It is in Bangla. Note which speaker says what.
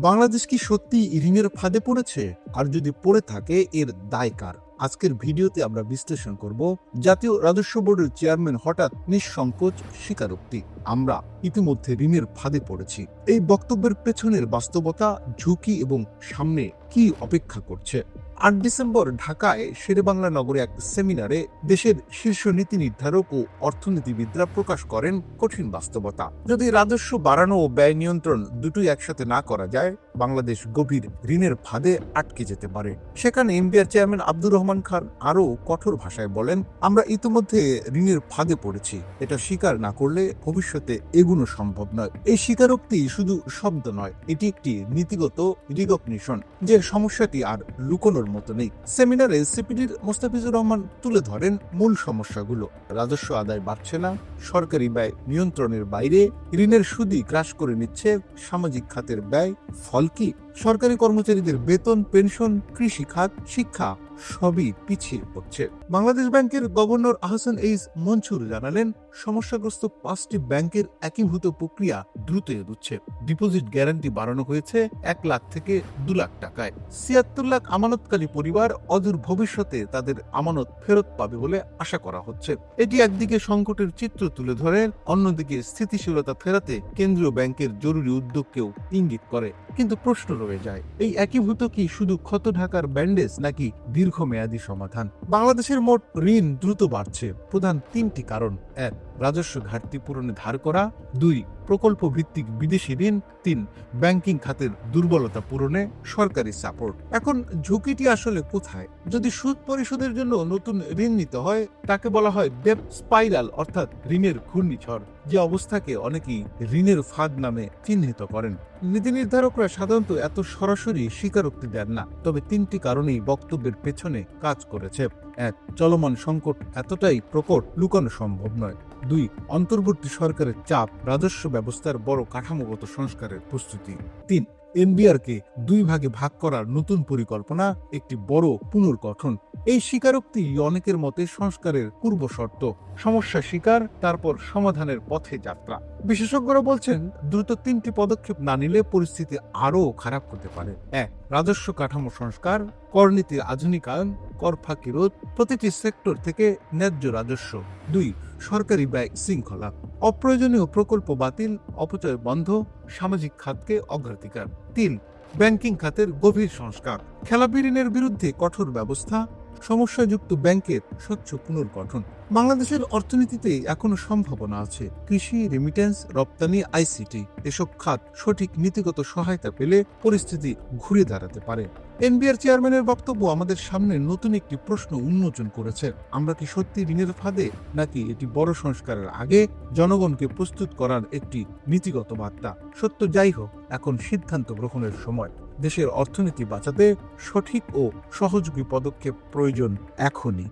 Speaker 1: বাংলাদেশ কি সত্যি ঋণের ফাঁদে পড়েছে? আর যদি পড়ে থাকে এর দায় কার? আজকের ভিডিওতে আমরা বিশ্লেষণ করব জাতীয় রাজস্ব বোর্ডের চেয়ারম্যান হঠাৎ নিঃসংকোচ স্বীকারোক্তি, আমরা ইতিমধ্যে ঋণের ফাঁদে পড়েছি। এই বক্তব্যের পেছনের বাস্তবতা, ঝুঁকি এবং সামনে কি অপেক্ষা করছে। ৮ ডিসেম্বর ঢাকায় শেরেবাংলা নগরে এক সেমিনারে দেশের শীর্ষ নীতি নির্ধারক ও অর্থনীতিবিদরা প্রকাশ করেন কঠিন বাস্তবতা। যদি রাজস্ব বাড়ানো ও ব্যয় নিয়ন্ত্রণ দুটোই একসাথে না করা যায়, বাংলাদেশ গভীর ঋণের ফাঁদে আটকে যেতে পারে। সেখানে এনবিআর চেয়ারম্যান আব্দুর রহমান খান আরও কঠোর ভাষায় বলেন, আমরা ইতিমধ্যে ঋণের ফাঁদে পড়েছি। এটা স্বীকার না করলে ভবিষ্যতে এগুলো সম্ভব নয়। এই স্বীকারোক্তি শুধু শব্দ নয়, এটি একটি নীতিগত রিকগনিশন যে সমস্যাটি আর লুকোনোর মতো নেই। সেমিনারে সিপিডির মোস্তাফিজুর রহমান তুলে ধরেন মূল সমস্যাগুলো। রাজস্ব আদায় বাড়ছে না, সরকারি ব্যয় নিয়ন্ত্রণের বাইরে, ঋণের সুদই গ্রাস করে নিচ্ছে সামাজিক খাতের ব্যয়। ফল কি? সরকারি কর্মচারীদের বেতন, পেনশন, কৃষি খাত, শিক্ষা সবই পিছিয়ে পড়ছে। বাংলাদেশ ব্যাংকের গভর্নর আহসান এইচ মনসুর জানালেন, সমস্যাগ্রস্ত 5টি ব্যাংকের একীভূত প্রক্রিয়া দ্রুত এগোচ্ছে। ডিপোজিট গ্যারান্টি বাড়ানো হয়েছে 1 লাখ থেকে 2 লাখ টাকায়। 76 লাখ আমানতকারী পরিবার অদূর ভবিষ্যতে তাদের আমানত ফেরত পাবে বলে আশা করা হচ্ছে। এটি একদিকে সংকটের চিত্র তুলে ধরে, অন্যদিকে স্থিতিশীলতা ফেরাতে কেন্দ্রীয় ব্যাংকের জরুরি উদ্যোগকেও ইঙ্গিত করে। কিন্তু প্রশ্ন রয়ে যায়, এই একীভূত কি শুধু ক্ষত ঢাকার ব্যান্ডেজ নাকি দীর্ঘমেয়াদী সমাধান? বাংলাদেশের মোট ঋণ দ্রুত বাড়ছে প্রধান 3টি কারণ। 1, রাজস্ব ঘাটতি পূরণে ধার করা। 2, প্রকল্প ভিত্তিক বিদেশি ঋণ। 3, ব্যাংকিং খাতের দুর্বলতা পূরণে সরকারি সাপোর্ট। এখন ঝুঁকিটি আসলে কোথায়? যদি সুদ পরিশোধের জন্য নতুন ঋণ নিতে হয়, তাকে বলা হয় ডেট স্পাইরাল, অর্থাৎ ঋণের ঘূর্ণিঝড়, যে অবস্থাকে অনেকেই ঋণের ফাঁদ নামে চিহ্নিত করেন। নীতি নির্ধারকরা সাধারণত এত সরাসরি স্বীকারোক্তি দেন না, তবে 3টি কারণেই বক্তব্যের পেছনে কাজ করেছে। 1, চলমান সংকট এতটাই প্রকট, লুকানো সম্ভব নয়। 2, অন্তর্বর্তী সরকারের চাপ, রাজস্ব ব্যবস্থার বড় কাঠামোগত সংস্কারের প্রস্তুতি। 3, এনবিআরকে 2 ভাগে ভাগ করার নতুন পরিকল্পনা, একটি বড় পুনর্গঠন। এই স্বীকারোক্তি অনেকের মতে সংস্কারের পূর্ব শর্ত। সমস্যা স্বীকার, তারপর সমাধানের পথে যাত্রা। বিশেষজ্ঞরা বলছেন, দ্রুত 3টি পদক্ষেপ না নিলে পরিস্থিতি আরও খারাপ হতে পারে। 1, রাজস্ব কাঠামো সংস্কার, করনীতির আধুনিকায়ন, কর ফাঁকি রোধ, প্রতিটি সেক্টর থেকে ন্যায্য রাজস্ব। 2, সরকারি ব্যয় শৃঙ্খলা, অপ্রয়োজনীয় প্রকল্প বাতিল, অপচয় বন্ধ, সামাজিক খাতকে অগ্রাধিকার। 3, ব্যাংকিং খাতের গভীর সংস্কার, খেলাপি ঋণের বিরুদ্ধে কঠোর ব্যবস্থা, সমস্যাযুক্ত ব্যাংকের স্বচ্ছ পুনর্গঠন। বাংলাদেশের অর্থনীতিতে এখনো সম্ভাবনা আছে। কৃষি, রেমিটেন্স, রপ্তানি, আইসিটি এসব খাত সঠিক নীতিগত সহায়তা পেলে পরিস্থিতি ঘুরে দাঁড়াতে পারে। এনবিআর চেয়ারম্যানের বক্তব্য আমাদের সামনে নতুন একটি প্রশ্ন উন্মোচন করেছে। আমরা কি সত্যি ঋণের ফাঁদে, নাকি এটি বড় সংস্কারের আগে জনগণকে প্রস্তুত করার একটি নীতিগত বার্তা? সত্য যাই হোক, এখন সিদ্ধান্ত গ্রহণের সময়। দেশের অর্থনীতি বাঁচাতে সঠিক ও সহযোগী পদক্ষেপ প্রয়োজন এখনই।